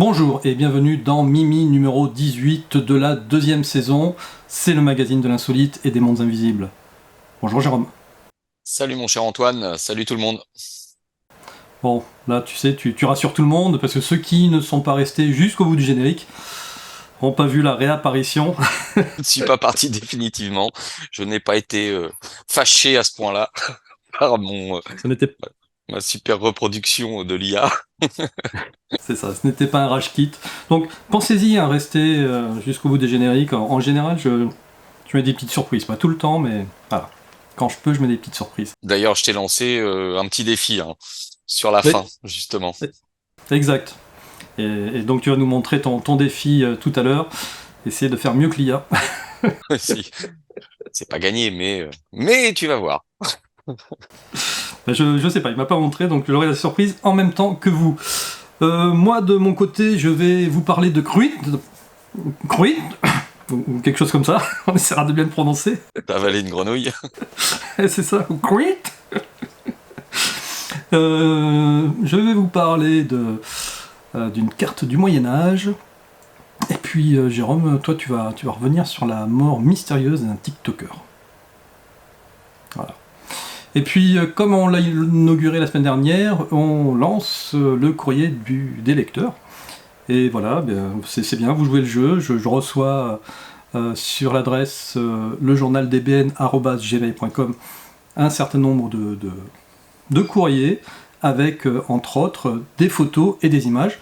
Bonjour et bienvenue dans Mimi numéro 18 de la deuxième saison. C'est le magazine de l'insolite et des mondes invisibles. Bonjour Jérôme. Salut mon cher Antoine, salut tout le monde. Bon, là tu sais, tu rassures tout le monde parce que ceux qui ne sont pas restés jusqu'au bout du générique n'ont pas vu la réapparition. Je ne suis pas parti définitivement. Je n'ai pas été fâché à ce point-là par Ce n'était, ma super reproduction de l'IA. c'est ça, ce n'était pas un rage kit. Donc pensez-y à rester jusqu'au bout des génériques. En général, je mets des petites surprises, pas tout le temps, mais voilà. Quand je peux, je mets des petites surprises. D'ailleurs, je t'ai lancé un petit défi sur la fin, Mais, justement. exact. Et donc tu vas nous montrer ton défi tout à l'heure. Essayer de faire mieux que l'IA. Si, c'est pas gagné, mais tu vas voir. Je sais pas, il m'a pas montré, donc j'aurai la surprise en même temps que vous. Moi, de mon côté, je vais vous parler de Kruid, ou quelque chose comme ça. On essaiera de bien le prononcer. T'as avalé une grenouille. C'est ça, Kruid. Je vais vous parler d'une carte du Moyen-Âge. Et puis, Jérôme, toi, tu vas revenir sur la mort mystérieuse d'un TikToker. Voilà. Et puis, comme on l'a inauguré la semaine dernière, on lance le courrier des lecteurs. Et voilà, c'est bien, vous jouez le jeu. Je reçois sur l'adresse lejournaldbn@gmail.com un certain nombre de courriers avec, entre autres, des photos et des images.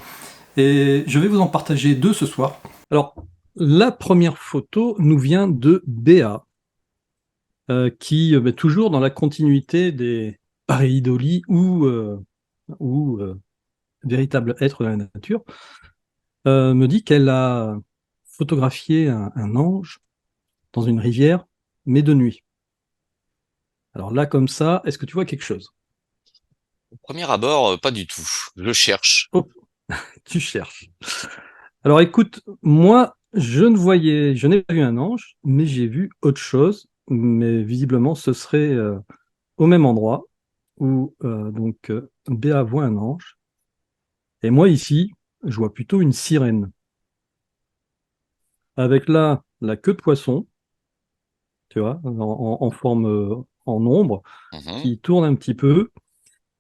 Et je vais vous en partager deux ce soir. Alors, la première photo nous vient de Béa, qui, toujours dans la continuité des pareidolie ou véritable être de la nature, me dit qu'elle a photographié un ange dans une rivière, mais de nuit. Alors là, comme ça, est-ce que tu vois quelque chose? Au premier abord, pas du tout. Je cherche. Oh, tu cherches. Alors écoute, moi, je n'ai pas vu un ange, mais j'ai vu autre chose. Mais visiblement, ce serait au même endroit où Béa voit un ange. Et moi, ici, je vois plutôt une sirène. Avec là la queue de poisson, tu vois, en forme, en ombre, Mhm. qui tourne un petit peu.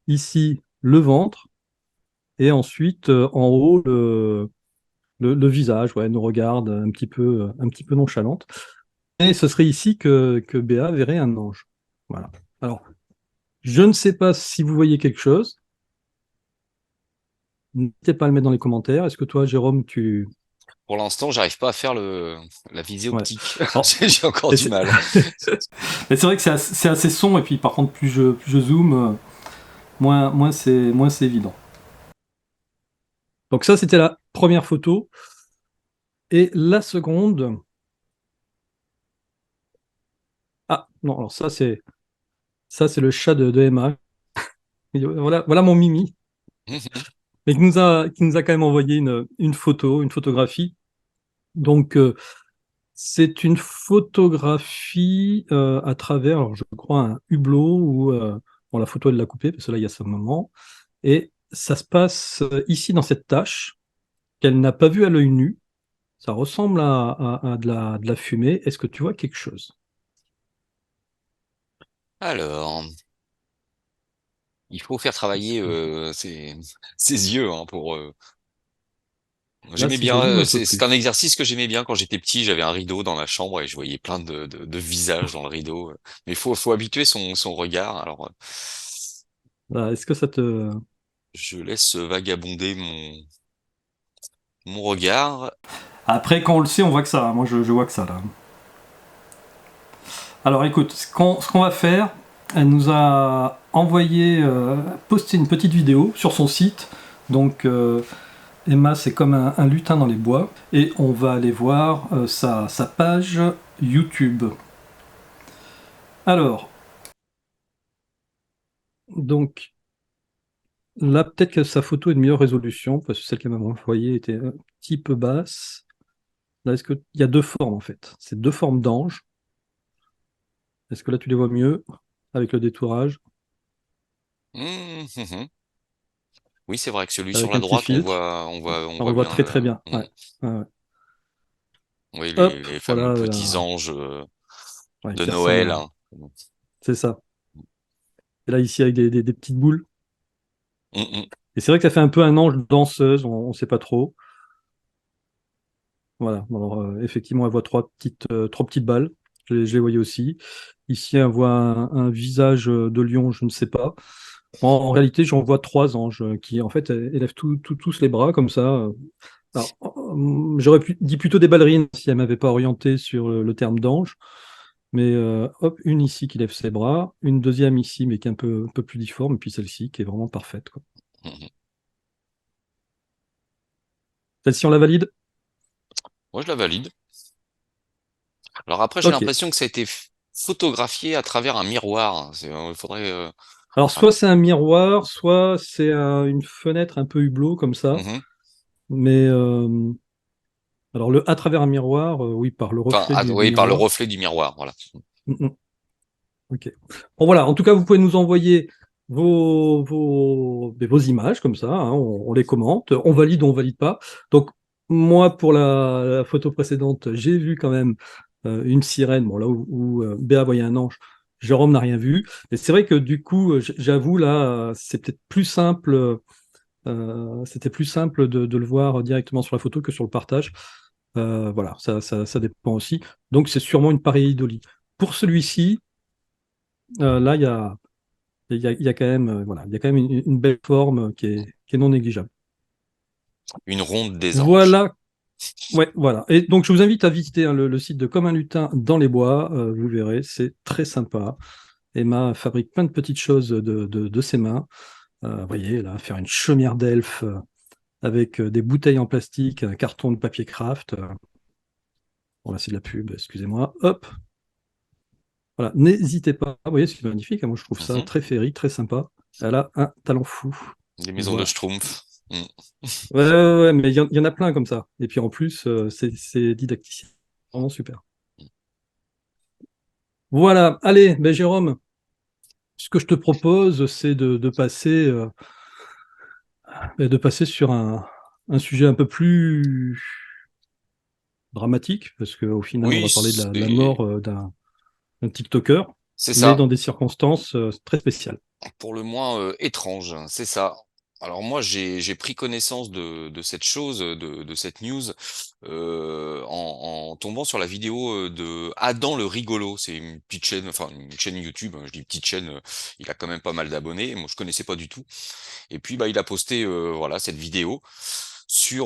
Ici, le ventre, et ensuite, en haut, le visage, ouais, nous regarde un petit peu nonchalante. Et ce serait ici que Béa verrait un ange. Voilà. Alors, je ne sais pas si vous voyez quelque chose. N'hésitez pas à le mettre dans les commentaires. Est-ce que toi, Jérôme, tu... Pour l'instant, j'arrive pas à faire la visée Ouais. optique. Alors, J'ai encore et du c'est mal. mais c'est vrai que c'est assez sombre, et puis par contre, plus je zoome, moins c'est évident. Donc ça, c'était la première photo. Et la seconde... Ah, non, alors ça, c'est le chat de Emma. Voilà mon Mimi, mais qui nous a quand même envoyé une photo, une photographie. Donc, c'est une photographie à travers, alors, je crois, un hublot, ou bon, la photo, elle l'a coupée, parce que là, il y a sa maman. Et ça se passe ici, dans cette tache, qu'elle n'a pas vue à l'œil nu. Ça ressemble à de la fumée. Est-ce que tu vois quelque chose? Alors, il faut faire Est-ce travailler que... ses yeux pour. Là, J'aimais si je bien. zoome un peu C'est un plus. exercice que j'aimais bien quand j'étais petit. J'avais un rideau dans la chambre et je voyais plein de visages dans le rideau. Mais faut habituer son regard. Alors, Là, est-ce que ça te... je laisse vagabonder mon regard. Après, quand on le sait, on voit que ça. Moi, je vois que ça, là. Alors, écoute, ce qu'on va faire, elle nous a envoyé, posté une petite vidéo sur son site. Donc, Emma, c'est comme un lutin dans les bois. Et on va aller voir sa page YouTube. Alors, donc, là, peut-être que sa photo est de meilleure résolution, parce que celle qu'elle m'a envoyée était un petit peu basse. Là, est-ce qu'il y a deux formes, en fait? C'est deux formes d'anges. Est-ce que là, tu les vois mieux avec le détourage? Hum, hum, hum. Oui, c'est vrai que celui sur avec la un petit droite, filtre. on On le voit voit bien. très très bien. Ouais. Ouais, ouais. Oui, Hop, les fameux voilà, petits anges ouais, de qui ressemble Noël, à... hein. C'est ça. Et là, ici, avec des petites boules. Mm, mm. Et c'est vrai que ça fait un peu un ange danseuse, on ne sait pas trop. Voilà. Alors, effectivement, elle voit trois petites balles. Je les voyais aussi. Ici, elle voit un visage de lion, je ne sais pas. En réalité, j'en vois trois anges qui, en fait, élèvent tous les bras comme ça. Alors, j'aurais dit plutôt des ballerines si elle m'avait pas orienté sur le terme d'ange. Mais hop, une ici qui lève ses bras, une deuxième ici, mais qui est un peu plus difforme, et puis celle-ci qui est vraiment parfaite, quoi. Mm, mm. Celle-ci, on la valide? Moi, je la valide. Alors après, j'ai Ok. l'impression que ça a été photographié à travers un miroir. Il faudrait. Alors, un- soit c'est un miroir, soit c'est une fenêtre un peu hublot comme ça. Mhm. Mais alors, à travers un miroir, oui, par le Enfin, reflet du oui, par le miroir. reflet du miroir, voilà. Mm, mm. Ok. Bon, voilà. En tout cas, vous pouvez nous envoyer vos images comme ça, hein, on les commente. On valide pas. Donc, moi, pour la photo précédente, j'ai vu quand même une sirène. Bon, là où Béa voyait un ange, Jérôme n'a rien vu. Et c'est vrai que du coup, j'avoue, là, c'est peut-être plus simple. C'était plus simple de le voir directement sur la photo que sur le partage. Voilà, ça dépend aussi. Donc, c'est sûrement une pareidolie. Pour celui-ci, là, il y a quand même, voilà, il y a quand même une belle forme qui est non négligeable. Une ronde des anges. Voilà, ouais, voilà. Et donc, je vous invite à visiter hein, le site de Comme un lutin dans les bois. Vous verrez, c'est très sympa. Emma fabrique plein de petites choses de ses mains. Vous voyez, là, faire une chaumière d'elfe avec des bouteilles en plastique, un carton de papier craft. Bon, là, c'est de la pub, excusez-moi. Hop, voilà. N'hésitez pas. Vous voyez, c'est magnifique, hein. Moi, je trouve ça Mhm. très féerique, très sympa. Elle a un talent fou. Des maisons de Voilà. Schtroumpf. Mm. Ouais, mais il y en a plein comme ça. Et puis en plus, c'est didactique. Vraiment super. Voilà. Allez, ben Jérôme, ce que je te propose, c'est de passer sur un sujet un peu plus dramatique, parce qu'au final, on Oui, va parler de la mort d'un TikToker, c'est mais ça. dans des circonstances très spéciales. Pour le moins étrange, c'est ça. Alors moi, j'ai pris connaissance de cette chose, de cette news, en tombant sur la vidéo de Adam le rigolo. C'est une petite chaîne, enfin une chaîne YouTube, hein. Je dis petite chaîne, il a quand même pas mal d'abonnés. Moi, je connaissais pas du tout. Et puis, bah, il a posté, voilà, cette vidéo sur.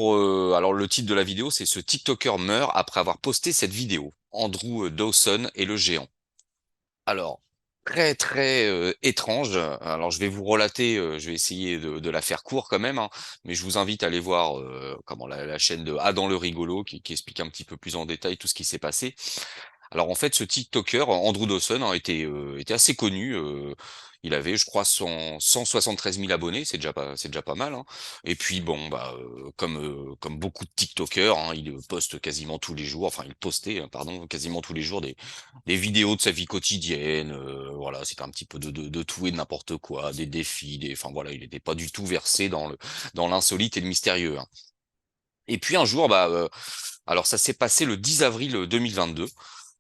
Alors, le titre de la vidéo, c'est "Ce TikToker meurt après avoir posté cette vidéo. Andrew Dawson et le géant." Alors, très très étrange. Alors, je vais vous relater, je vais essayer de la faire court quand même, hein, mais je vous invite à aller voir comment la chaîne de Adam le rigolo qui explique un petit peu plus en détail tout ce qui s'est passé. Alors en fait, ce TikToker, Andrew Dawson, était assez connu. Il avait, je crois, 173 000 abonnés, c'est déjà pas mal, hein. Et puis bon, bah, comme beaucoup de TikTokers, hein, il poste quasiment tous les jours, enfin il postait, pardon, quasiment tous les jours des vidéos de sa vie quotidienne. Voilà, c'était un petit peu de tout et de n'importe quoi, des défis, enfin voilà, il n'était pas du tout versé dans l'insolite et le mystérieux, hein. Et puis un jour, bah, alors ça s'est passé le 10 avril 2022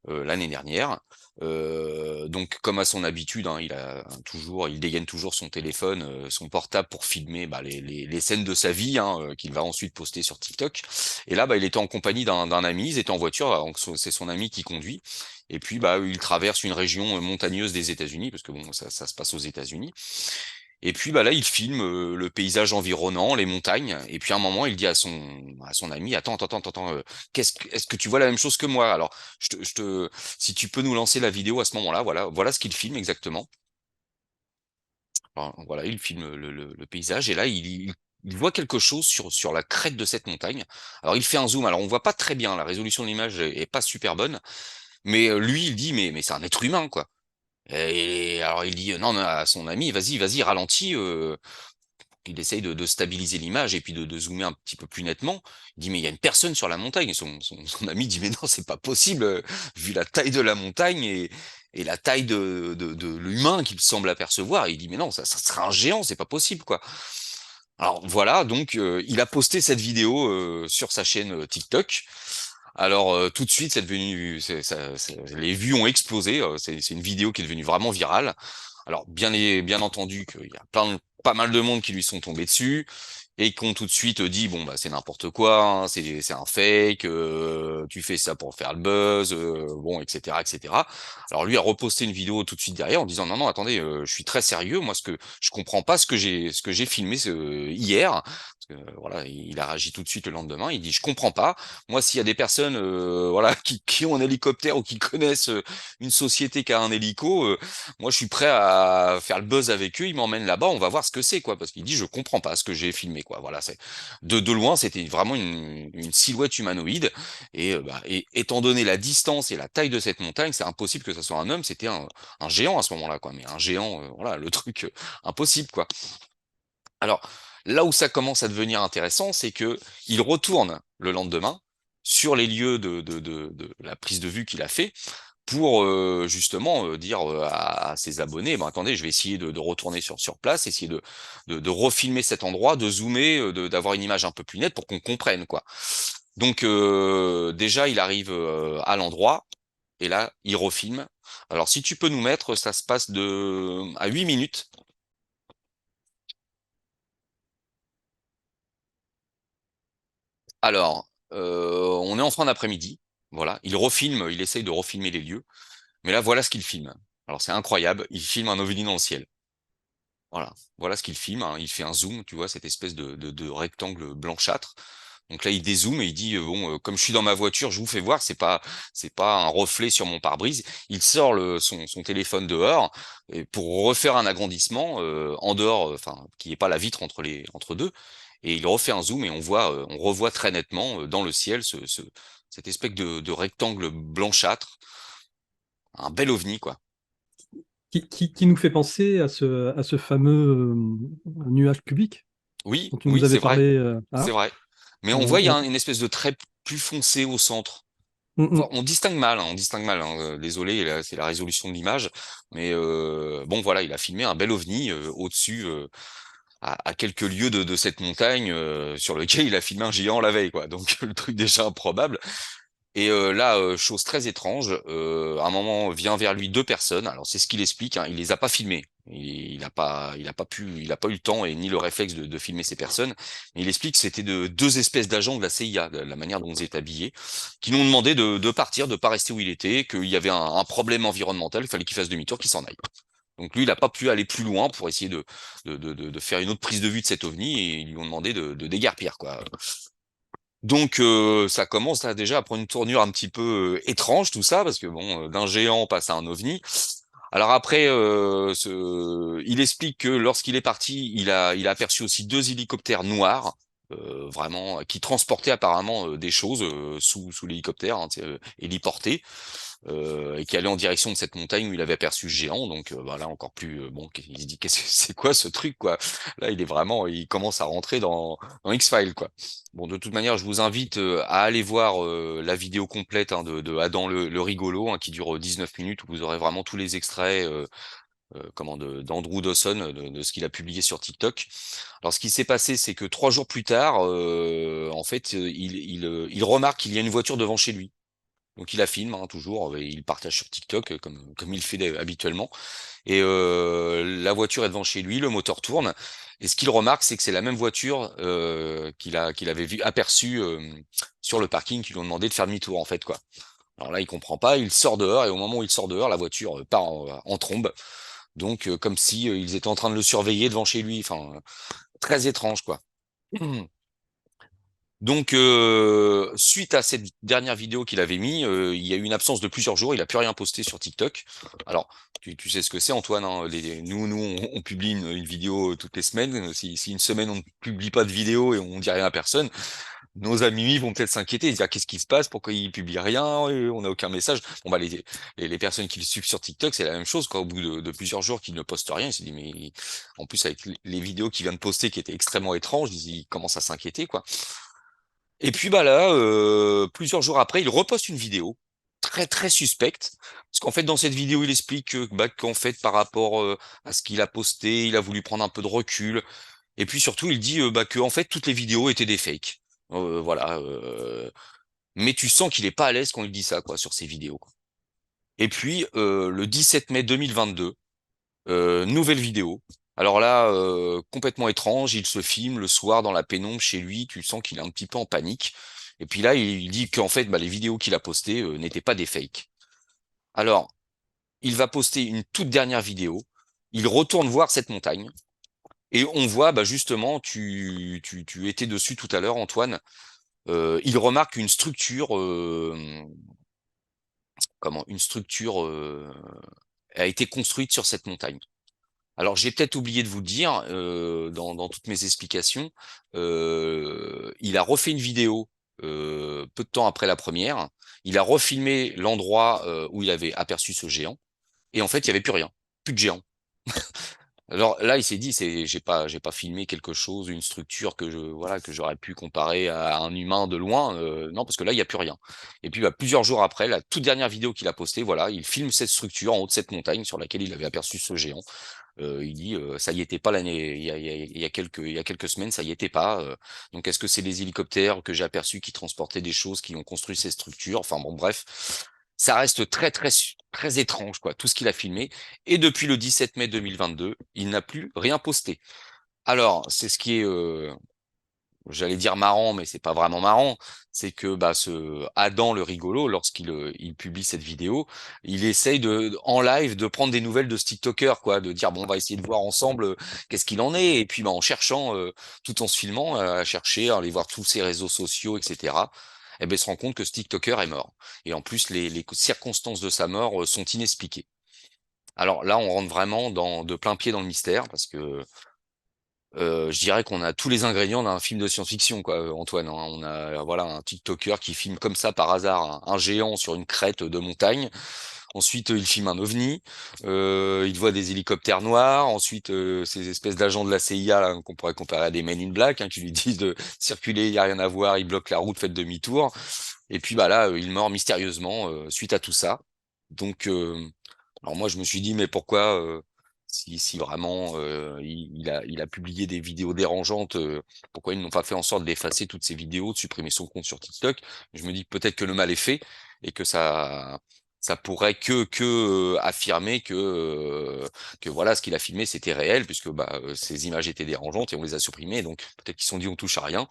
l'année dernière. Donc comme à son habitude, hein, il dégaine toujours son téléphone, son portable pour filmer bah, les scènes de sa vie, hein, qu'il va ensuite poster sur TikTok. Et là, bah, il était en compagnie d'un ami, ils étaient en voiture, donc c'est son ami qui conduit. Et puis bah, il traverse une région montagneuse des États-Unis, parce que bon, ça se passe aux États-Unis. Et puis bah là, il filme le paysage environnant, les montagnes. Et puis à un moment, il dit à son ami, attends, est-ce que tu vois la même chose que moi? Alors, si tu peux nous lancer la vidéo à ce moment-là, voilà ce qu'il filme exactement. Alors, voilà, il filme le paysage et là, il voit quelque chose sur la crête de cette montagne. Alors, il fait un zoom. Alors, on voit pas très bien. La résolution de l'image est pas super bonne. Mais lui, il dit, mais c'est un être humain, quoi. Et alors, il dit, non, à son ami, vas-y, ralentis. Il essaye de stabiliser l'image et puis de zoomer un petit peu plus nettement. Il dit, mais il y a une personne sur la montagne. Et son ami dit, mais non, c'est pas possible, vu la taille de la montagne et la taille de l'humain qu'il semble apercevoir. Il dit, mais non, ça sera un géant, c'est pas possible, quoi. Alors voilà, donc il a posté cette vidéo sur sa chaîne TikTok. Alors tout de suite, c'est devenu, les vues ont explosé. C'est une vidéo qui est devenue vraiment virale. Alors bien entendu qu'il y a pas mal de monde qui lui sont tombés dessus et qui ont tout de suite dit bon bah c'est n'importe quoi, hein, c'est un fake, tu fais ça pour faire le buzz, bon etc etc. Alors lui a reposté une vidéo tout de suite derrière en disant non non attendez, je suis très sérieux, moi je comprends pas ce que j'ai filmé hier. Parce que, voilà, il a réagi tout de suite le lendemain. Il dit je comprends pas. Moi s'il y a des personnes voilà qui ont un hélicoptère ou qui connaissent une société qui a un hélico, moi je suis prêt à faire le buzz avec eux. Ils m'emmènent là-bas, on va voir ce que c'est quoi. Parce qu'il dit je comprends pas ce que j'ai filmé quoi. Voilà, c'est de loin c'était vraiment une silhouette humanoïde et étant donné la distance et la taille de cette montagne, c'est impossible que ce soit un homme. C'était un géant à ce moment-là quoi. Mais un géant, voilà, le truc impossible quoi. Alors, là où ça commence à devenir intéressant, c'est que il retourne le lendemain sur les lieux de la prise de vue qu'il a fait pour justement dire à ses abonnés, ben attendez, je vais essayer de retourner sur place, essayer de refilmer cet endroit, de zoomer, d'avoir une image un peu plus nette pour qu'on comprenne quoi. Donc déjà, il arrive à l'endroit et là, il refilme. Alors si tu peux nous mettre, ça se passe à 8 minutes. Alors, on est en fin d'après-midi. Voilà, il refilme, il essaye de refilmer les lieux. Mais là, voilà ce qu'il filme. Alors, c'est incroyable. Il filme un ovni dans le ciel. Voilà ce qu'il filme, hein. Il fait un zoom, tu vois, cette espèce de rectangle blanchâtre. Donc là, il dézoome et il dit bon, comme je suis dans ma voiture, je vous fais voir, c'est pas un reflet sur mon pare-brise. Il sort son téléphone dehors et pour refaire un agrandissement en dehors, enfin, qui est pas la vitre entre deux, et il refait un zoom et on revoit très nettement dans le ciel cette espèce de rectangle blanchâtre, un bel ovni quoi. Qui nous fait penser à ce fameux nuage cubique Oui, dont tu nous oui, avais c'est vrai. parlé. C'est Hein. vrai. Mais on On- voit, il y a on- une espèce de trait plus foncé au centre. Mm, On distingue mal, hein, on distingue mal. Hein, désolé, là, c'est la résolution de l'image. Mais bon, voilà, il a filmé un bel ovni au-dessus, à quelques lieues de cette montagne sur lequel il a filmé un géant la veille, quoi. Donc le truc déjà improbable. Et là, chose très étrange, à un moment vient vers lui deux personnes. Alors c'est ce qu'il explique. Hein, il les a pas filmées. Il a pas eu le temps et ni le réflexe de filmer ces personnes. Mais il explique que c'était deux espèces d'agents de la CIA, de la manière dont ils étaient habillés, qui l'ont demandé de partir, de pas rester où il était, qu'il y avait un problème environnemental, il fallait qu'il fasse demi-tour, qu'il s'en aille. Donc lui, il n'a pas pu aller plus loin pour essayer de faire une autre prise de vue de cet ovni et ils lui ont demandé de déguerpir, quoi. Donc ça commence là déjà à prendre une tournure un petit peu étrange tout ça parce que bon d'un géant on passe à un ovni. Alors après il explique que lorsqu'il est parti, il a aperçu aussi deux hélicoptères noirs vraiment qui transportaient apparemment des choses sous l'hélicoptère hein, tu sais, héliportés et qui allait en direction de cette montagne où il avait aperçu ce géant. Donc bah, là encore plus bon, il se dit qu'est-ce que c'est quoi ce truc quoi. Là il commence à rentrer dans X-Files quoi. Bon de toute manière je vous invite à aller voir la vidéo complète hein, de Adam le rigolo hein, qui dure 19 minutes où vous aurez vraiment tous les extraits. D'Andrew Dawson de ce qu'il a publié sur TikTok. Alors ce qui s'est passé, c'est que 3 jours plus tard, en fait, il remarque qu'il y a une voiture devant chez lui. Donc il la filme hein, toujours, et il partage sur TikTok comme il fait habituellement. Et la voiture est devant chez lui, le moteur tourne. Et ce qu'il remarque, c'est que c'est la même voiture qu'il avait vu aperçue sur le parking, qui lui ont demandé de faire demi-tour en fait quoi. Alors là, il comprend pas, il sort dehors et au moment où il sort dehors, la voiture part en trombe. Donc comme si ils étaient en train de le surveiller devant chez lui. Enfin, très étrange quoi. Donc, suite à cette dernière vidéo qu'il avait mis, il y a eu une absence de plusieurs jours. Il a plus rien posté sur TikTok. Alors, tu sais ce que c'est, Antoine. Hein, nous, on publie une vidéo toutes les semaines. Si une semaine on ne publie pas de vidéo et on dit rien à personne, nos amis vont peut-être s'inquiéter, ils se dire qu'est-ce qui se passe, pourquoi ils publient rien, et on n'a aucun message. Bon bah les personnes qui le suivent sur TikTok, c'est la même chose. Quoi. Au bout de plusieurs jours qu'ils ne postent rien, ils se disent mais en plus avec les vidéos qu'il vient de poster qui étaient extrêmement étranges, ils commencent à s'inquiéter quoi. Et puis bah là, plusieurs jours après, il reposte une vidéo très très suspecte, parce qu'en fait dans cette vidéo il explique qu'en fait par rapport à ce qu'il a posté, il a voulu prendre un peu de recul, Et puis surtout, il dit bah, que en fait toutes les vidéos étaient des fakes. Voilà. Mais tu sens qu'il est pas à l'aise quand il dit ça, quoi, sur ses vidéos, quoi. Et puis le 17 mai 2022, nouvelle vidéo. Alors là, complètement étrange, il se filme le soir dans la pénombre chez lui. Tu sens qu'il est un petit peu en panique. Et puis là, il dit qu'en fait, bah, les vidéos qu'il a postées n'étaient pas des fakes. Alors, il va poster une toute dernière vidéo. Il retourne voir cette montagne. Et on voit, bah justement, tu étais dessus tout à l'heure, Antoine. Il remarque une structure, une structure a été construite sur cette montagne. Alors, j'ai peut-être oublié de vous le dire dans toutes mes explications. Il a refait une vidéo peu de temps après la première. Il a refilmé l'endroit où il avait aperçu ce géant. Et en fait, il y avait plus rien, plus de géant. Alors là, il s'est dit, j'ai pas filmé quelque chose, une structure voilà, que j'aurais pu comparer à un humain de loin. Non, parce que là, il y a plus rien. Et puis, bah, plusieurs jours après, la toute dernière vidéo qu'il a postée, voilà, il filme cette structure en haut de cette montagne sur laquelle il avait aperçu ce géant. Il dit, ça y était pas l'année, il y a quelques semaines, ça y était pas. Donc, est-ce que c'est les hélicoptères que j'ai aperçus qui transportaient des choses, qui ont construit ces structures? Enfin bon, bref, ça reste très étrange, quoi, tout ce qu'il a filmé. Et depuis le 17 mai 2022, il n'a plus rien posté. Alors, c'est ce qui est, j'allais dire marrant, mais c'est pas vraiment marrant, c'est que bah, ce Adam le rigolo, lorsqu'il il publie cette vidéo, il essaye en live de prendre des nouvelles de ce TikToker, quoi, de dire bon, on va essayer de voir ensemble qu'est-ce qu'il en est, et puis bah, en cherchant, tout en se filmant, à chercher, à aller voir tous ses réseaux sociaux, etc. Et ben, il se rend compte que ce TikToker est mort. Et en plus, les circonstances de sa mort sont inexpliquées. Alors là, on rentre vraiment de plein pied dans le mystère, parce que je dirais qu'on a tous les ingrédients d'un film de science-fiction, quoi, Antoine, hein. On a voilà un TikToker qui filme comme ça par hasard un géant sur une crête de montagne. Ensuite, il filme un ovni. Il voit des hélicoptères noirs. Ensuite, ces espèces d'agents de la CIA là, qu'on pourrait comparer à des Men in Black, hein, qui lui disent de circuler, il y a rien à voir, ils bloquent la route, faites demi-tour. Et puis bah là, il meurt mystérieusement suite à tout ça. Donc alors moi, je me suis dit, mais pourquoi, si vraiment il a publié des vidéos dérangeantes, pourquoi ils n'ont pas fait en sorte d'effacer toutes ces vidéos, de supprimer son compte sur TikTok? Je me dis peut-être que le mal est fait et que ça pourrait affirmer que voilà, ce qu'il a filmé, c'était réel, puisque bah, ces images étaient dérangeantes et on les a supprimées. Donc peut-être qu'ils se sont dit, on touche à rien.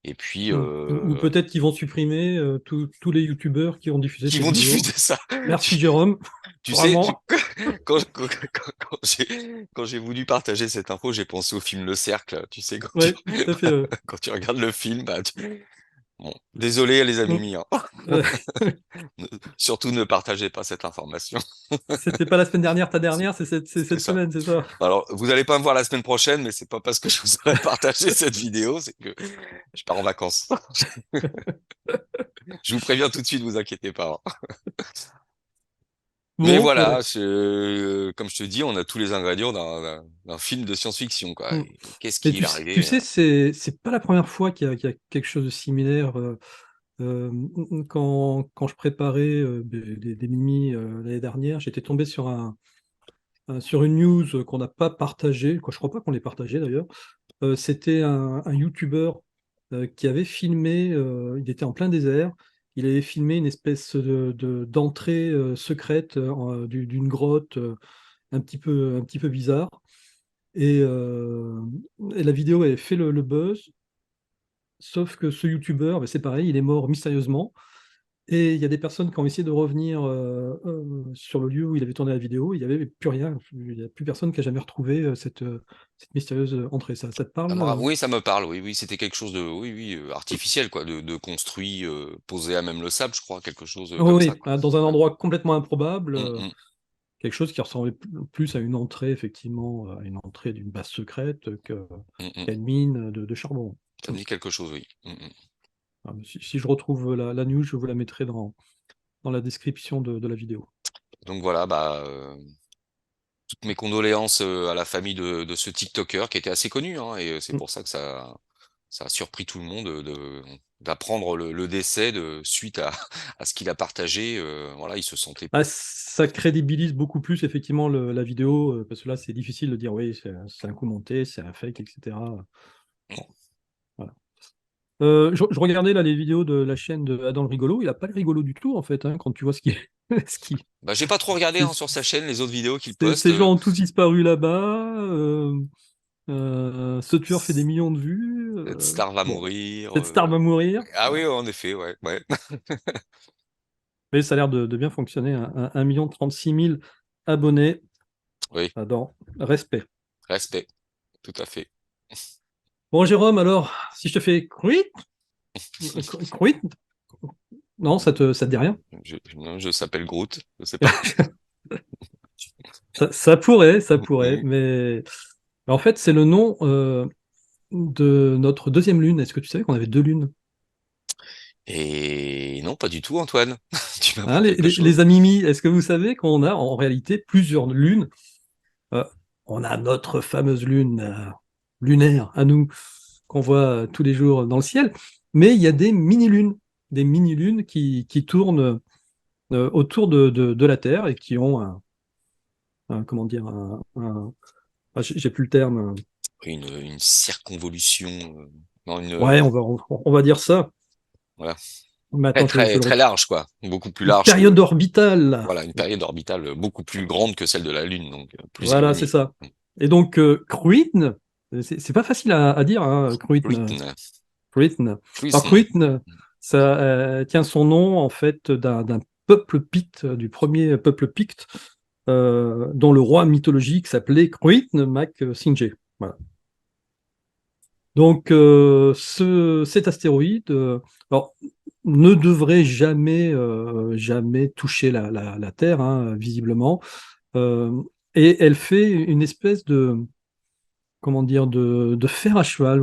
Et puis, Ou peut-être qu'ils vont supprimer tous les youtubeurs qui ont diffusé qui ces vont vidéos. diffuser ça. Merci Jérôme, Tu sais, vraiment. quand j'ai voulu partager cette info, j'ai pensé au film Le Cercle. Tu sais, Ouais, tout à fait. quand tu regardes le film, bah, bon, désolé les Mm. amis, hein. Euh, Surtout ne partagez pas cette information. C'était pas la semaine dernière, ta C'est dernière, c'est c'est cette ça. semaine, c'est ça? Alors, vous allez pas me voir la semaine prochaine, mais c'est pas parce que je vous aurais partagé cette vidéo, c'est que je pars en vacances. Je vous préviens tout de suite, vous inquiétez pas, hein. Mais Bon, voilà, comme je te dis, on a tous les ingrédients d'un film de science-fiction, quoi. mm. Et qu'est-ce Mais qui est tu arrivé? sais, c'est pas la première fois qu'il y a quelque chose de similaire. Quand je préparais des Mimi l'année dernière, j'étais tombé sur une news qu'on n'a pas partagée, quoi, je crois pas qu'on l'ait partagée d'ailleurs. C'était un YouTuber qui avait filmé, il était en plein désert, il avait filmé une espèce d'entrée secrète d'une grotte un petit peu bizarre. Et, euh, et la vidéo avait fait le buzz, sauf que ce YouTuber, ben, c'est pareil, il est mort mystérieusement. Et il y a des personnes qui ont essayé de revenir sur le lieu où il avait tourné la vidéo. Il n'y avait plus rien. Il n'y a plus personne qui a jamais retrouvé cette mystérieuse entrée. Ça te parle? Oui, ça me parle, oui, oui, c'était quelque chose de, oui, oui, artificiel, quoi, de construit, posé à même le sable, je crois, quelque chose Oui, comme ça, oui, quoi. hein, dans un Ouais. endroit complètement improbable, Mm, mm, quelque chose qui ressemblait plus à une entrée, effectivement, à une entrée d'une base secrète mm, mm. qu'à une mine de charbon. Ça me dit quelque chose, oui. Mm, mm. Ah, si je retrouve la news, je vous la mettrai dans la description de la vidéo. Donc voilà, bah, toutes mes condoléances à la famille de ce TikToker qui était assez connu, hein, et c'est Mm. pour ça que ça a surpris tout le monde d'apprendre le décès suite à, à ce qu'il a partagé. Voilà, il se sentait. Ah, ça crédibilise beaucoup plus effectivement la vidéo, parce que là, c'est difficile de dire oui, c'est un coup monté, c'est un fake, etc. Bon, voilà. Je regardais là les vidéos de la chaîne de Adam le Rigolo, il a pas le rigolo du tout en fait, hein, quand tu vois ce qui, ce qui, Bah, j'ai pas trop regardé c'est- hein, sur sa chaîne les autres vidéos qu'il poste. ces gens ont tous disparu là-bas. Ce tueur fait des millions de vues. Cette star va Bon, mourir. cette star va mourir. Ah oui, Voilà. en effet, ouais, ouais. Mais ça a l'air de bien fonctionner. 1 million 36 000 abonnés. Oui, J'adore. Respect. respect, tout à fait. Bon, Jérôme, alors, si je te fais quit, quit, non, ça te dit rien? Non, je s'appelle Groot, je sais pas. Ça pourrait, Mm. mais en fait, c'est le nom de notre deuxième lune. Est-ce que tu savais qu'on avait deux lunes? Et non, pas du tout, Antoine. Tu Hein, m'apprends quelque chose. les Amimi, est-ce que vous savez qu'on a en réalité plusieurs lunes? Euh, on a notre fameuse lune lunaire à nous, qu'on voit tous les jours dans le ciel, mais il y a des mini-lunes qui tournent autour de la Terre et qui ont comment dire, j'ai plus le terme. Une circonvolution. Non, Ouais, on va dire ça. voilà. Mais Très, attends, je très, le très retrouve. large, quoi. Beaucoup plus Une large période que, orbitale. voilà, une période orbitale beaucoup plus grande que celle de la Lune, donc plus Voilà, c'est éloignée. ça. Et donc, Kruitn, c'est pas facile à dire, hein, Kruitn. Written, Kruitn. Alors, written. Kruitn, ça tient son nom, en fait, d'un peuple picte, du premier peuple picte, dont le roi mythologique s'appelait Kruitn Mac Singé. Voilà. Donc, cet astéroïde, alors, ne devrait jamais toucher la Terre, hein, visiblement. Euh, et elle fait une espèce de, comment dire, de fer à cheval,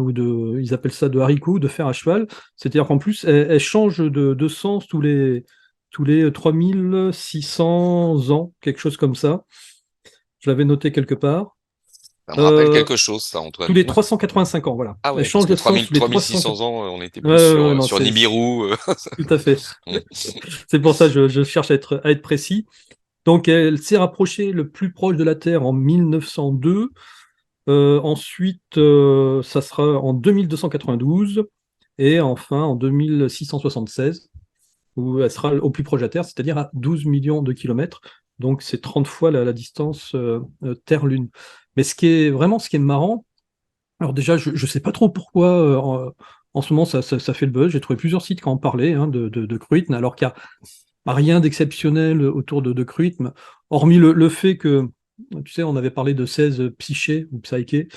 ils appellent ça de haricot, de fer à cheval. C'est-à-dire qu'en plus, elle change de sens tous les 3600 ans, quelque chose comme ça. Je l'avais noté quelque part. Ça me rappelle Euh, quelque chose, ça, tous Antoine. les 385 ans, voilà. Ah Elle ouais, parce change que de sens tous les 300. 3600 ans, on était Ouais, plus ouais, ouais, non, sur Nibiru. tout à fait. C'est pour ça que je cherche à être précis. Donc, elle s'est rapprochée le plus proche de la Terre en 1902. Ensuite, ça sera en 2292. Et enfin, en 2676, où elle sera au plus proche de la Terre, c'est-à-dire à 12 millions de kilomètres. Donc, c'est 30 fois la distance Terre-Lune. Mais ce qui est marrant, alors déjà, je ne sais pas trop pourquoi en ce moment ça fait le buzz. J'ai trouvé plusieurs sites qui en parlaient, hein, de Kruitn, alors qu'il n'y a rien d'exceptionnel autour de Kruitn, hormis le fait que, tu sais, on avait parlé de 16 Psyché ou Psyché,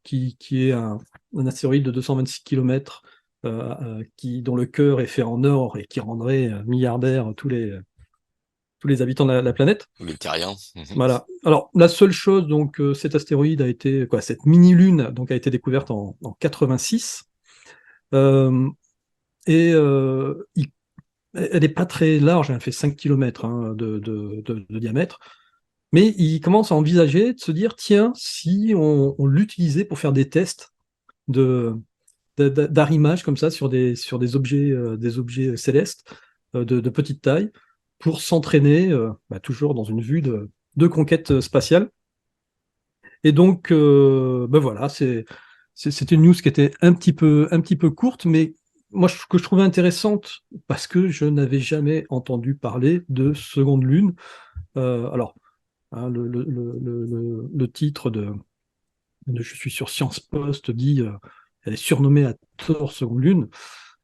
qui est un astéroïde de 226 km, dont le cœur est fait en or et qui rendrait milliardaires tous les habitants de la planète. Les terriens. Mhm. Voilà. Alors, la seule chose, donc, cet astéroïde a été, quoi, cette mini-lune, donc, a été découverte en 86. Euh, et elle n'est pas très large, elle fait 5 km, hein, de diamètre. Mais il commence à envisager de se dire, tiens, si on l'utilisait pour faire des tests de, d'arrimage comme ça sur des objets célestes de petite taille pour s'entraîner, toujours dans une vue de conquête spatiale. Et donc, ben voilà, c'était une news qui était un petit peu courte, mais moi, que je trouvais intéressante parce que je n'avais jamais entendu parler de seconde lune. Alors, hein, le titre Je suis sur Science Post dit elle est surnommée à tort seconde lune,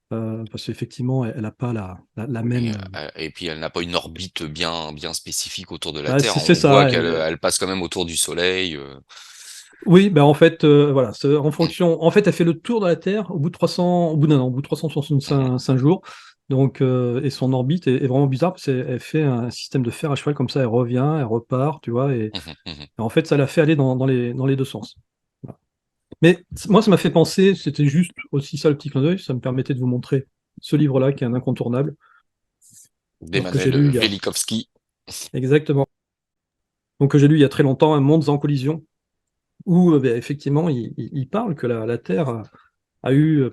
parce qu'effectivement, elle n'a pas la Oui, même. et puis elle n'a pas une orbite bien spécifique autour de la Ah, Terre. c'est On voit ça. qu'elle passe quand même autour du Soleil. Oui, ben en fait, voilà, en Mm, fonction, en fait, elle fait le tour de la Terre au bout de 300, au bout d'un an, au bout de mhm, 365 jours. Donc, et son orbite est vraiment bizarre parce qu'elle fait un système de fer à cheval comme ça, elle revient, elle repart, tu vois, et, mhm, mhm. en fait, ça l'a fait aller dans les deux sens. Voilà. Mais moi, ça m'a fait penser, c'était juste aussi ça le petit clin d'œil, ça me permettait de vous montrer ce livre-là qui est un incontournable, donc que j'ai D'Emmanuel lu il y a Velikovsky. exactement, donc que j'ai lu il y a très longtemps, Un monde en collision, où ben, effectivement, il parle que la Terre a eu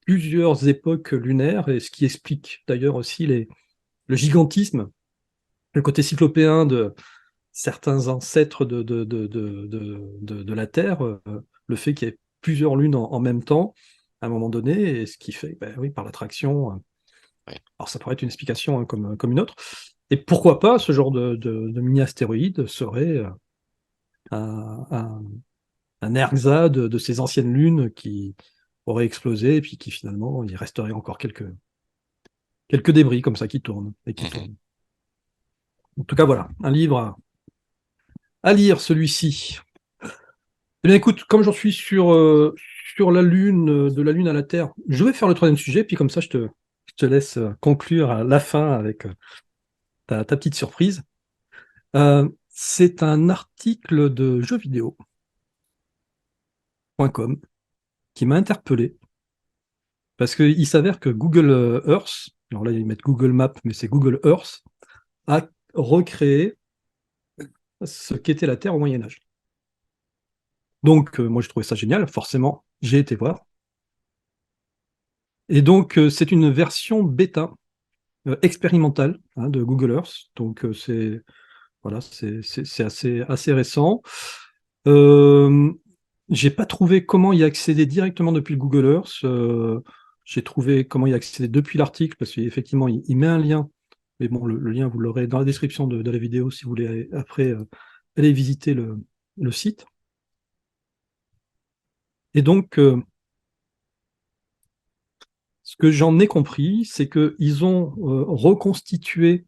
plusieurs époques lunaires, et ce qui explique d'ailleurs aussi le gigantisme, le côté cyclopéen de certains ancêtres de la Terre, le fait qu'il y ait plusieurs lunes en même temps, à un moment donné, et ce qui fait, ben oui, par l'attraction, Ouais. alors ça pourrait être une explication, hein, comme une autre, et pourquoi pas ce genre de mini-astéroïde serait un, un ersatz de ces anciennes lunes qui auraient explosé, et puis qui finalement, il resterait encore quelques débris comme ça qui tournent et qui Mhm. tournent. En tout cas, voilà, un livre à lire, celui-ci. Eh bien, écoute, comme j'en suis sur la Lune, de la Lune à la Terre, je vais faire le troisième sujet, puis comme ça, je te laisse conclure à la fin avec ta petite surprise. C'est un article de jeuxvideo.com qui m'a interpellé, parce qu'il s'avère que Google Earth, alors là, ils mettent Google Maps, mais c'est Google Earth, a recréé ce qu'était la Terre au Moyen Âge. Donc, moi, j'ai trouvé ça génial, forcément, j'ai été voir. Et donc, c'est une version bêta expérimentale, hein, de Google Earth. Donc, c'est voilà, c'est assez récent. Euh, j'ai pas trouvé comment y accéder directement depuis le Google Earth. J'ai trouvé comment y accéder depuis l'article, parce qu'effectivement, il met un lien. Mais bon, le lien, vous l'aurez dans la description de la vidéo si vous voulez après aller visiter le site. Et donc, ce que j'en ai compris, c'est qu'ils ont reconstitué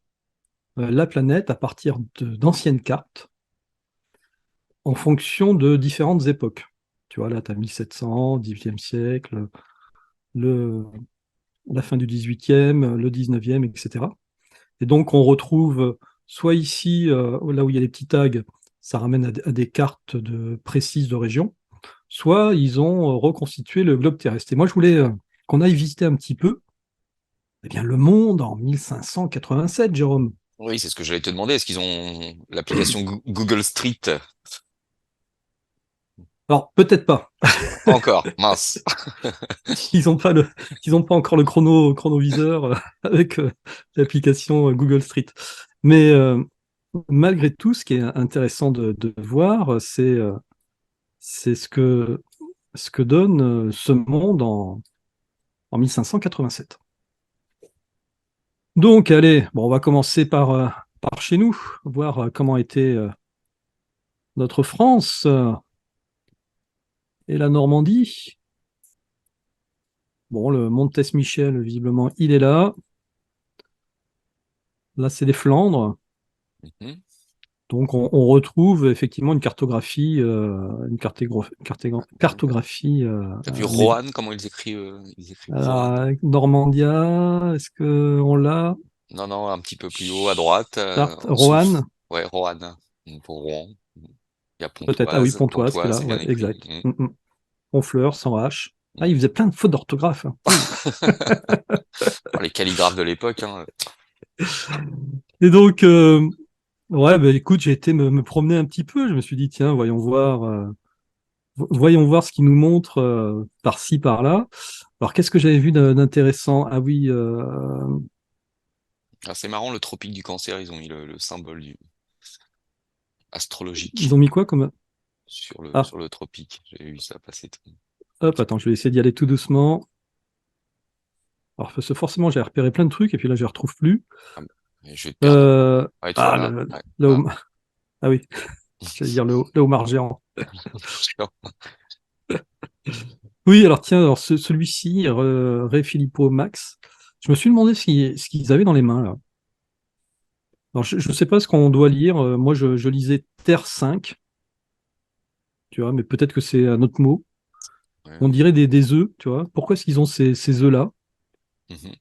la planète à partir d'anciennes cartes en fonction de différentes époques. Tu vois, là, tu as 1700, 18e siècle, le, la fin du 18e, le 19e, etc. Et donc, on retrouve soit ici, là où il y a les petits tags, ça ramène à des cartes précises de région, soit ils ont reconstitué le globe terrestre. Et moi, je voulais qu'on aille visiter un petit peu eh bien, le monde en 1587, Jérôme. Oui, c'est ce que j'allais te demander. Est-ce qu'ils ont l'application Google Street? Alors, peut-être pas. Pas encore, mince. Ils n'ont pas ils ont pas encore le chronoviseur avec l'application Google Street. Mais malgré tout, ce qui est intéressant de voir, c'est ce que donne ce monde en 1587. Donc, allez, bon, on va commencer par chez nous, voir comment était notre France et la Normandie. Bon, le Mont Michel, visiblement, il est là. Là, c'est les Flandres. Mhm. Donc, on retrouve effectivement cartographie T'as vu Roanne, comment ils écrivent Roanne? Normandia, est-ce que on l'a? Non, non, un petit peu plus haut à droite, Chartres, en dessous. Roanne, Ouais, Roanne, pour Rouen. Il y a peut-être. Ah oui, Pontoise qui est Pontoise, là, c'est bien ouais, écrit. exact. Honfleur, sans H. Ah, il Mhm. faisait plein de fautes d'orthographe, hein. Ouh. Oh, les calligraphes de l'époque, hein. Et donc, ouais, bah, écoute, j'ai été me promener un petit peu. Je me suis dit, tiens, voyons voir ce qu'il nous montre par-ci, par-là. Alors, qu'est-ce que j'avais vu d'intéressant? Ah oui, Ah, c'est marrant, le tropique du cancer, ils ont mis le symbole ils astrologique ont mis quoi comme... Ah, sur le tropique. J'ai vu ça passer un hop, petit attends, peu. je vais essayer d'y aller tout doucement. Alors, parce que forcément, j'ai repéré plein de trucs, et puis là, je ne les retrouve plus. Ah, mais je vais te perdre. Ouais, tu vois Ah, là. Ouais. le Ah. ah oui, j'allais dire le homard géant. Oui, alors tiens, alors celui-ci, Ré Filippo Max, je me suis demandé ce qu'ils avaient dans les mains, là. Alors, je ne sais pas ce qu'on doit lire. Moi, je lisais Terre 5, tu vois, mais peut-être que c'est un autre mot. Ouais. On dirait des œufs, tu vois. Pourquoi est-ce qu'ils ont ces œufs-là? Mhm.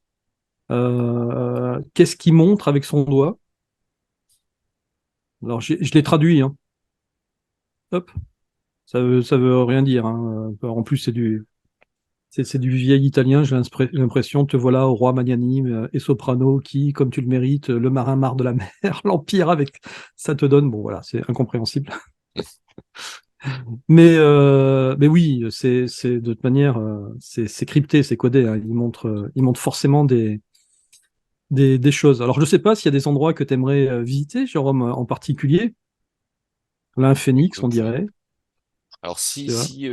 Qu'est-ce qu'il montre avec son doigt? Alors, je l'ai traduit, hein. Hop, ça veut rien dire, hein. En plus, c'est du vieil italien. J'ai l'impression, te voilà au roi magnanime et soprano qui, comme tu le mérites, le marin marre de la mer, l'empire avec, ça te donne. Bon, voilà, c'est incompréhensible. Mais oui, c'est de toute manière, c'est crypté, c'est codé, hein. Il montre forcément des choses. Alors, je sais pas s'il y a des endroits que tu aimerais visiter, Jérôme, en particulier. Là, un phénix, on Écoute, dirait. alors si, Tu vois. si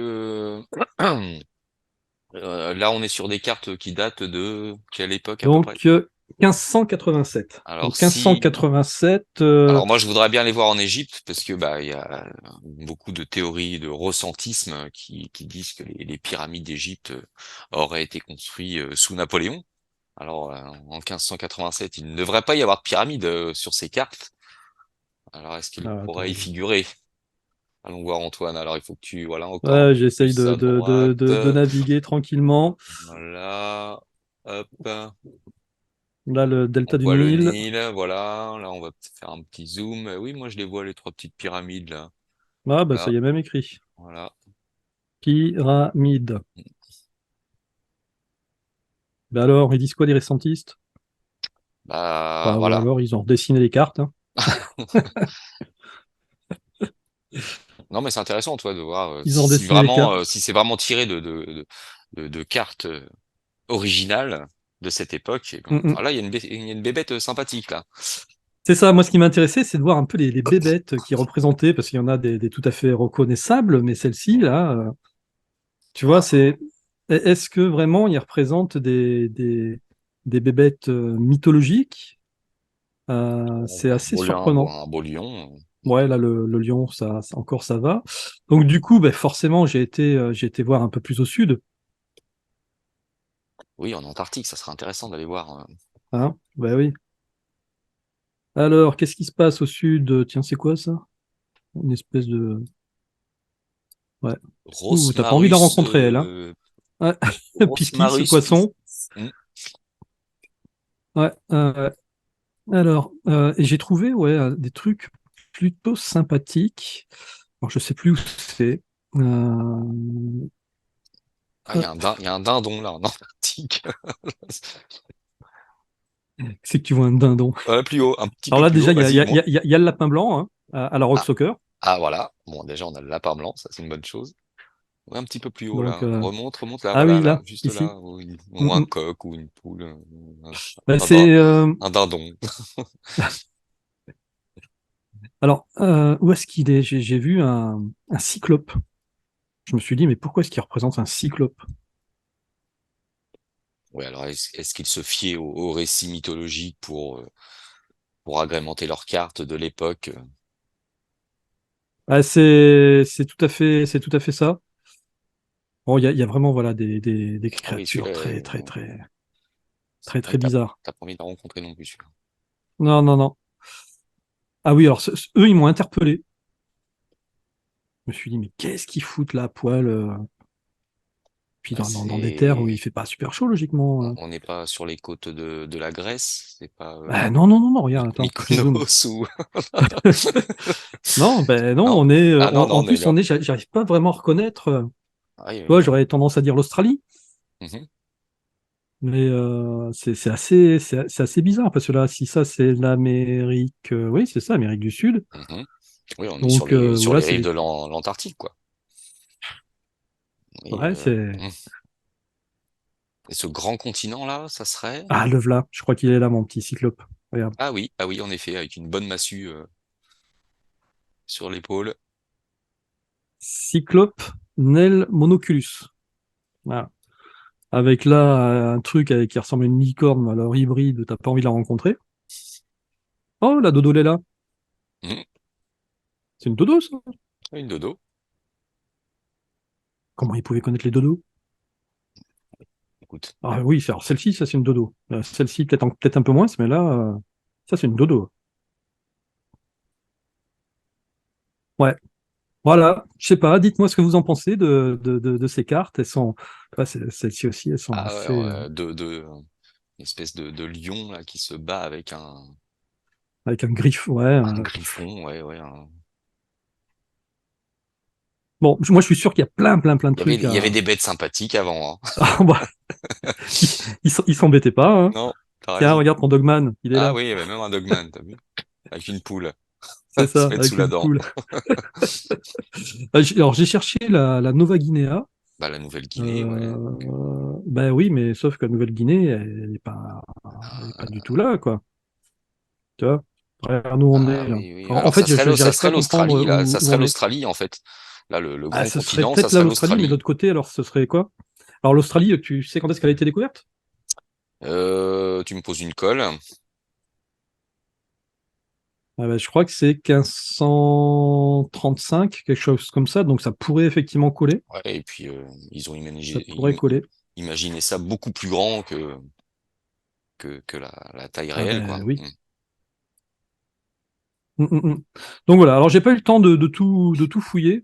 là on est sur des cartes qui datent de quelle époque à peu près? Donc, 1587. Alors Donc, si, 1587, alors moi je voudrais bien les voir en Égypte parce que bah il y a beaucoup de théories de ressentisme qui disent que les pyramides d'Égypte auraient été construites sous Napoléon. Alors en 1587, il ne devrait pas y avoir de pyramide sur ces cartes. Alors est-ce qu'il pourrait y attends. figurer? Allons voir Antoine. Alors il faut que tu voilà encore un Ouais, peu j'essaye plus à droite. de naviguer tranquillement. Voilà. Hop. Là, le On delta du voit le Nil. Nil. Voilà. Là on va faire un petit zoom. Oui, moi je les vois les trois petites pyramides là. Ah, bah, ça Là. y est même écrit. Voilà. Pyramide. Bah alors, ils disent quoi, les récentistes? Bah Bah, ou voilà. alors, ils ont dessiné les cartes, hein. Non mais c'est intéressant toi de voir Ils ont dessiné les cartes. si c'est vraiment tiré de cartes originales de cette époque. Et Mm, bon, mm. voilà, il y a une bébête sympathique là. C'est ça, moi, ce qui m'intéressait, c'est de voir un peu les bébêtes qui représentaient, parce qu'il y en a des tout à fait reconnaissables, mais celle-ci, là, tu vois, Ah, est-ce que vraiment ils représentent des bébêtes mythologiques? C'est assez surprenant. un beau lion. Ouais, là, le lion, encore ça va. Donc, du coup, ben, forcément, j'ai été voir un peu plus au sud, Oui, en Antarctique, ça serait intéressant d'aller voir. hein. Ben oui. Alors, qu'est-ce qui se passe au sud? Tiens, c'est quoi ça? Une espèce de. Ouais. Ouh, t'as pas envie de la Rosmarus, rencontrer, elle, hein? Ouais. Piscis, ce Rosmarus poisson. Hmm. Ouais. Alors, et j'ai trouvé ouais, des trucs plutôt sympathiques. Alors, je sais plus où c'est. Euh, Ah, il y a un dindon là en Antarctique. c'est que tu vois un dindon. Plus haut, un petit Alors peu là, plus déjà, haut. Vas-y, moi. il y a le lapin blanc, hein, à la Rock Ah, Soccer. ah, voilà. Bon, déjà, on a le lapin blanc, ça c'est une bonne chose. Ouais, un petit peu plus haut Donc, là. Remonte là, ah voilà, oui, là, là, juste ici. là. Mm, Ou un mm. coq ou une poule. Ben, Un, din- c'est. un dindon. Alors, où est-ce qu'il est? J'ai vu un cyclope. Je me suis dit, mais pourquoi est-ce qu'il représente un cyclope? Ouais, alors est-ce qu'ils se fiaient au récit mythologique pour agrémenter leurs cartes de l'époque? Ah, c'est tout à fait ça. Bon, il y a vraiment voilà, des Ah oui, créatures celui-là, très bizarres. t'as pas envie de la rencontrer non plus, celui-là. Non, non, non. Ah oui, alors eux, ils m'ont interpellé. Je me suis dit, mais qu'est-ce qu'ils foutent là à poil? Puis Bah, dans des terres où c'est, il fait pas super chaud, logiquement. on n'est pas sur les côtes de la Grèce, c'est pas Ah, non, non, non, non, regarde, attends, je zoome. Mykonos ou Non, ben non, non? on est. Ah non, non, En on est plus, là. j'arrive pas vraiment à reconnaître. Ah oui, Tu oui, vois, non. j'aurais tendance à dire l'Australie, Mhm, mais c'est assez bizarre parce que là, si ça c'est l'Amérique, oui, c'est ça, Amérique du Sud. mhm. Oui, on est Donc, sur voilà, les c'est rives des. de l'Antarctique, quoi. Et, Ouais, c'est. et ce grand continent-là, ça serait? Ah, le v'là, je crois qu'il est là, mon petit cyclope. Regarde. Ah oui, en effet, avec une bonne massue sur l'épaule. Cyclope Nel Monoculus. Voilà. Avec là un truc qui ressemble à une licorne, alors hybride, t'as pas envie de la rencontrer. Oh, la dodo, elle est là. Mhm. C'est une dodo, ça? Une dodo. Comment il pouvait connaître les dodos? Écoute. Ah oui, alors celle-ci, ça c'est une dodo. Celle-ci, peut-être un peu moins, mais là, ça c'est une dodo. Ouais, voilà. Je sais pas, dites-moi ce que vous en pensez de ces cartes. Elles sont, ouais, celles-ci aussi, elles sont Ah ouais, assez, ouais, une espèce de lion là qui se bat avec avec un griffe. Ouais. un griffon, ouais, ouais. Bon, moi je suis sûr qu'il y a plein de trucs Il y avait à. des bêtes sympathiques avant, hein. Ah, bah, ils s'embêtaient pas, hein. Non, t'as Tiens, raison. regarde ton Dogman, il est Ah là. oui, il y avait même un Dogman, t'as vu? Avec une poule. C'est Se ça, mettre sous avec la le dent. cool. Alors j'ai cherché la Nova Guinea. Bah, la Nouvelle-Guinée, ouais. Ben oui, mais sauf que la Nouvelle-Guinée, elle est pas du tout là, quoi. Tu vois? Regarde où on Ah est là. oui, oui. En Alors fait, ça j'arrive pas serait à comprendre l'Australie, là. Ça où serait on est. l'Australie, en fait. Là, le Ah, grand ce serait continent, ça peut-être là serait l'Australie, mais de l'Australie. l'autre côté, alors ce serait quoi? Alors l'Australie, tu sais quand est-ce qu'elle a été découverte? Tu me poses une colle. Ah ben, je crois que c'est 1535, quelque chose comme ça, donc ça pourrait effectivement coller. Ouais, et puis, ils ont Ça pourrait coller. imaginé ça beaucoup plus grand que la taille Ah réelle, quoi. ben oui. Mm. Mm, mm, mm. Donc voilà, alors j'ai pas eu le temps de tout fouiller.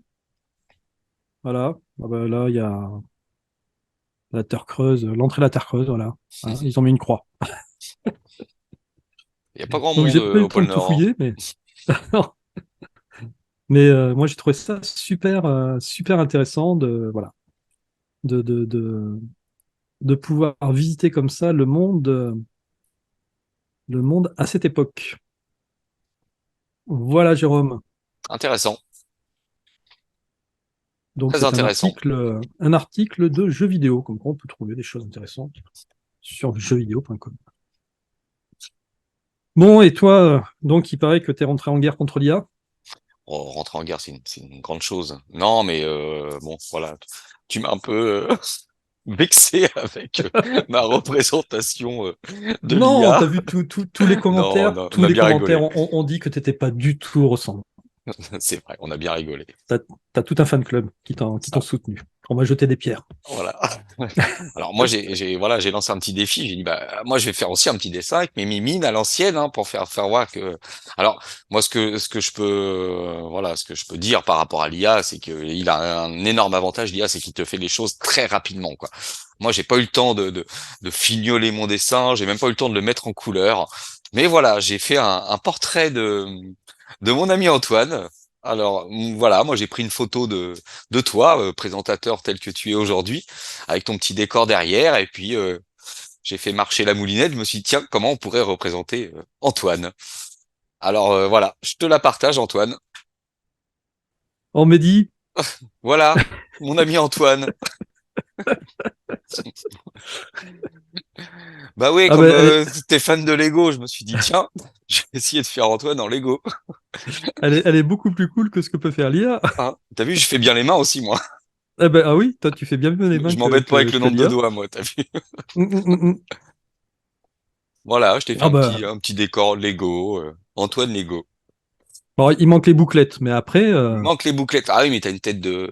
Voilà. Ah ben là, il y a la Terre creuse, l'entrée de la Terre creuse, voilà. Hein, ils ont mis une croix. Il n'y a pas grand Donc monde j'ai pas eu le au temps pôle de tout Nord, hein. fouiller, mais mais moi j'ai trouvé ça super super intéressant de, de, de, de pouvoir visiter comme ça le monde à cette époque. Voilà, Jérôme. Intéressant. Donc Très c'est intéressant. un article de jeux vidéo, comme quoi on peut trouver des choses intéressantes sur jeuxvideo.com. Bon, et toi, donc il paraît que tu es rentré en guerre contre l'IA. Rentrer en guerre, c'est une grande chose. Non, mais bon, voilà. Tu m'as un peu vexé avec ma représentation de Non, l'IA. t'as vu Non, non, on tous a les bien commentaires rigolé. ont dit que t'étais pas du tout ressemblant. C'est vrai, on a bien rigolé. T'as, t'as tout un fan club qui t'ont Ça, soutenu. On m'a jeté des pierres. voilà. Alors moi voilà, j'ai lancé un petit défi. J'ai dit bah moi je vais faire aussi un petit dessin avec mes mimines à l'ancienne hein, pour faire voir que. Alors moi ce que je peux voilà ce que je peux dire par rapport à l'IA, c'est que il a un énorme avantage l'IA, c'est qu'il te fait les choses très rapidement quoi. Moi j'ai pas eu le temps de fignoler mon dessin, j'ai même pas eu le temps de le mettre en couleur. Mais voilà, j'ai fait un portrait de mon ami Antoine. Alors voilà, moi j'ai pris une photo de toi, présentateur tel que tu es aujourd'hui, avec ton petit décor derrière, et puis j'ai fait marcher la moulinette, je me suis dit, tiens, comment on pourrait représenter Antoine? Alors voilà, je te la partage, Antoine. On m'a dit, Voilà, mon ami Antoine. Bah oui, ah comme ben, t'es fan de Lego, je me suis dit, tiens, je vais essayer de faire Antoine en Lego. elle est beaucoup plus cool que ce que peut faire l'IA. Hein, t'as vu, je fais bien les mains aussi, moi. Ah ben, ah oui, toi tu fais bien mieux les mains Je m'embête pas avec le que nombre de l'IA. doigts, moi, t'as vu. Hum, hum, hum, hum. Voilà, je t'ai fait Ah ben, un petit décor Lego, Antoine Lego. bon, il manque les bouclettes, mais après, Il manque les bouclettes. Ah oui, mais t'as une tête de...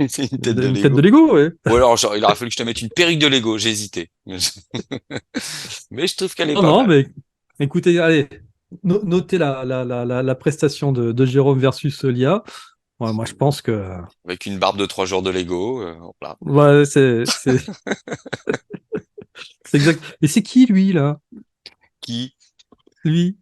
C'est une tête de une tête de Lego. Lego, ouais. Ou alors, genre, il aurait fallu que je te mette une perruque de Lego. J'ai hésité. Mais je trouve qu'elle est Non, pas non, mal. mais écoutez, allez, notez la prestation de Jérôme versus l'IA. Ouais, moi, je pense que Avec une barbe de 3 jours de Lego. Voilà. ouais, c'est exact. Et c'est qui, lui, là? Qui? Lui,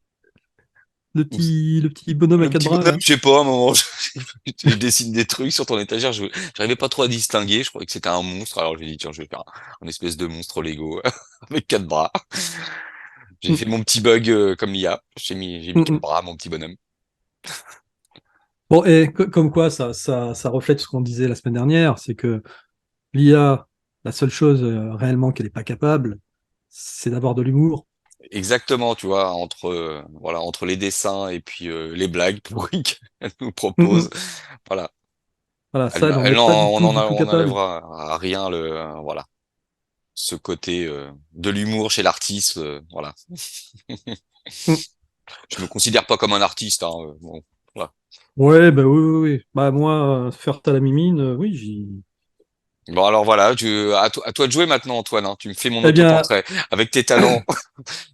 le petit bonhomme à Le quatre petit bras, bonhomme, là? je sais pas, à un moment, je dessine des trucs sur ton étagère. J'arrivais pas trop à distinguer. Je croyais que c'était un monstre. Alors, j'ai dit, tiens, je vais faire un espèce de monstre Lego avec 4 bras. J'ai Mm, fait mon petit bug comme l'IA. J'ai mm, mis quatre mm. bras à mon petit bonhomme. Bon, et comme quoi, ça reflète ce qu'on disait la semaine dernière, c'est que l'IA, la seule chose réellement qu'elle n'est pas capable, c'est d'avoir de l'humour. Exactement, tu vois, entre voilà, entre les dessins et puis les blagues pourries qu'elle nous Mm, propose, mm. voilà. Voilà, ça, elle n'en est pas du tout On capable. n'enlèvera à rien voilà, ce côté de l'humour chez l'artiste, voilà. Mm. Je me considère pas comme un artiste, hein, bon, voilà. Ouais, bah oui, oui, oui. Bah moi, faire ta la mimine, oui, j'y. Bon alors voilà, à toi de jouer maintenant, Antoine. Hein. Tu me fais mon Eh bien, autoportrait avec tes talents.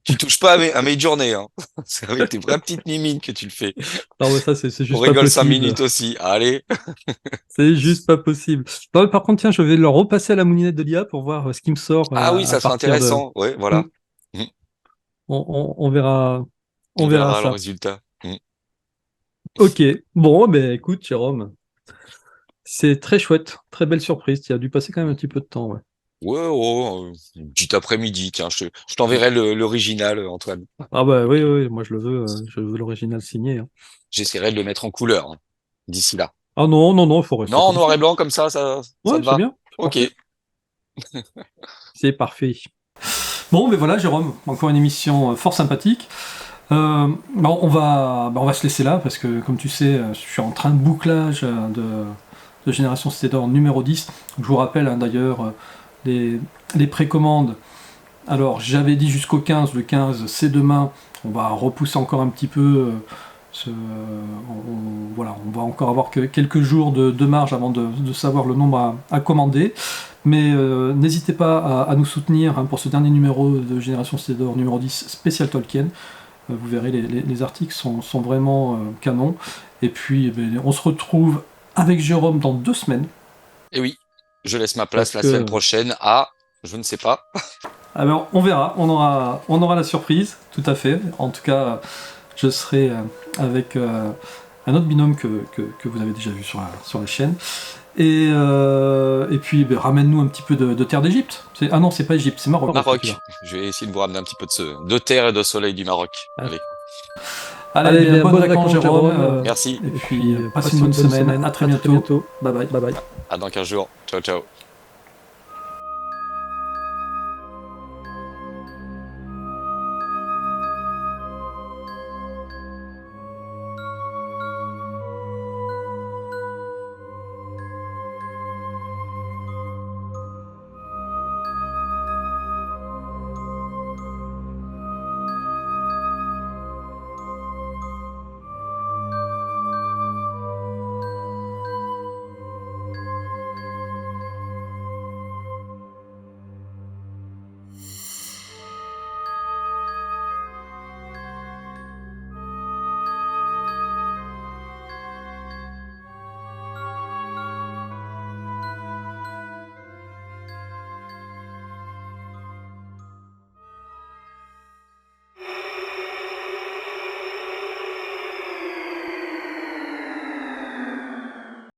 Tu touches pas à mes journées, hein. C'est avec tes vraies petites mimines que tu le fais. non, mais ça, c'est On juste pas rigole cinq possible. minutes aussi. Allez. C'est juste pas possible. Non, mais par contre, tiens, je vais le repasser à la moulinette de l'IA pour voir ce qui me sort Ah oui, à ça serait partir de. intéressant. Ouais, Mm. voilà. Mm. On On verra verra le ça. résultat. Mm. Ok. Bon, ben écoute, Jérôme, c'est très chouette, très belle surprise. Tu as dû passer quand même un petit peu de temps, ouais. Ouais, ouais, une petite après-midi, tiens, je t'enverrai l'original, Antoine. Ah bah oui, oui, oui, moi je veux l'original signé, hein. J'essaierai de le mettre en couleur, hein, d'ici là. Ah non, non, non, il faut rester Non, en comme ça. noir et blanc, comme ça Ouais, te c'est va? bien, c'est Ok. parfait. C'est parfait. Bon, mais voilà, Jérôme, encore une émission fort sympathique. On va se laisser là parce que, comme tu sais, je suis en train de bouclage de Génération Cité d'Or numéro 10. Je vous rappelle hein, d'ailleurs les précommandes. Alors, j'avais dit jusqu'au 15, le 15 c'est demain. On va repousser encore un petit peu. Voilà, on va encore avoir quelques jours de marge avant de savoir le nombre à commander. Mais n'hésitez pas à nous soutenir hein, pour ce dernier numéro de Génération Cité d'Or numéro 10 spécial Tolkien. Vous verrez, les articles sont vraiment canons. Et puis, eh ben, on se retrouve avec Jérôme dans 2 semaines. Et oui, je laisse ma place Parce la semaine que, prochaine à, je ne sais pas. alors, on verra, on aura la surprise, tout à fait. En tout cas, je serai avec un autre binôme que vous avez déjà vu sur la chaîne. Et puis, ben, ramène-nous un petit peu de terre d'Égypte. Ah non, c'est pas Égypte, c'est Maroc que tu vas. Maroc. Je vais essayer de vous ramener un petit peu de terre et de soleil du Maroc. Ah. Allez, Allez, bien, bonnes vacances, Jérôme. merci. Et puis, passe une bonne semaine. À très bientôt. Bye bye. À dans 15 jours. Ciao, ciao.